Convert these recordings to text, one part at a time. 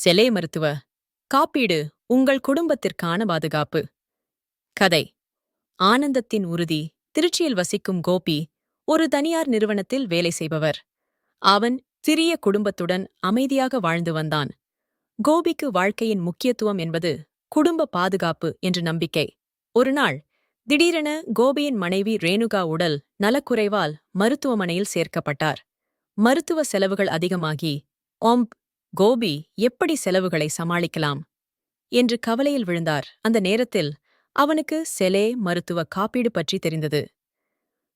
செலே மருத்துவ காப்பீடு உங்கள் குடும்பத்திற்கான பாதுகாப்பு. கதை. ஆனந்தத்தின் உறுதி. திருச்சியில் வசிக்கும் கோபி ஒரு தனியார் நிறுவனத்தில் வேலை செய்பவர். அவன் சிறிய குடும்பத்துடன் அமைதியாக வாழ்ந்து வந்தான். கோபிக்கு வாழ்க்கையின் முக்கியத்துவம் என்பது குடும்ப பாதுகாப்பு என்ற நம்பிக்கை. ஒருநாள் திடீரென கோபியின் மனைவி ரேணுகா உடல் நலக்குறைவால் மருத்துவமனையில் சேர்க்கப்பட்டார். மருத்துவ செலவுகள் அதிகமாகி ஓம்ப் கோபி எப்படி செலவுகளை சமாளிக்கலாம் என்று கவலையில் விழுந்தார். அந்த நேரத்தில் அவனுக்கு செலே மருத்துவ காப்பீடு பற்றி தெரிந்தது.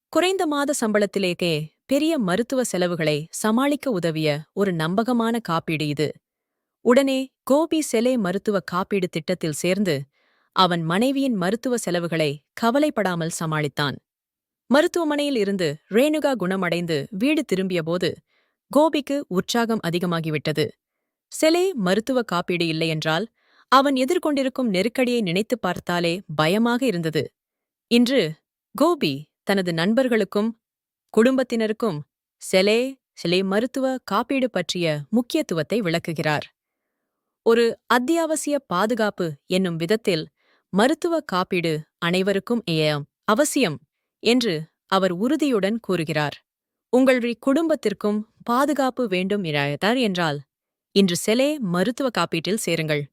குறைந்த மாத சம்பளத்திலேயே பெரிய மருத்துவ செலவுகளை சமாளிக்க உதவிய ஒரு நம்பகமான காப்பீடு இது. உடனே கோபி செலே மருத்துவ காப்பீடு திட்டத்தில் சேர்ந்து அவன் மனைவியின் மருத்துவ செலவுகளை கவலைப்படாமல் சமாளித்தான். மருத்துவமனையில் இருந்து ரேணுகா குணமடைந்து வீடு திரும்பியபோது கோபிக்கு உற்சாகம் அதிகமாகிவிட்டது. செலே மருத்துவ காப்பீடு இல்லையென்றால் அவன் எதிர்கொண்டிருக்கும் நெருக்கடியை நினைத்துப் பார்த்தாலே பயமாக இருந்தது. இன்று கோபி தனது நண்பர்களுக்கும் குடும்பத்தினருக்கும் செலே செலே மருத்துவ காப்பீடு பற்றிய முக்கியத்துவத்தை விளக்குகிறார். ஒரு அத்தியாவசிய பாதுகாப்பு என்னும் விதத்தில் மருத்துவ காப்பீடு அனைவருக்கும் அவசியம் என்று அவர் உறுதியுடன் கூறுகிறார். உங்கள் குடும்பத்திற்கும் பாதுகாப்பு வேண்டும் என்றால் இன்று செலே மருத்துவ காப்பீட்டில் சேருங்கள்.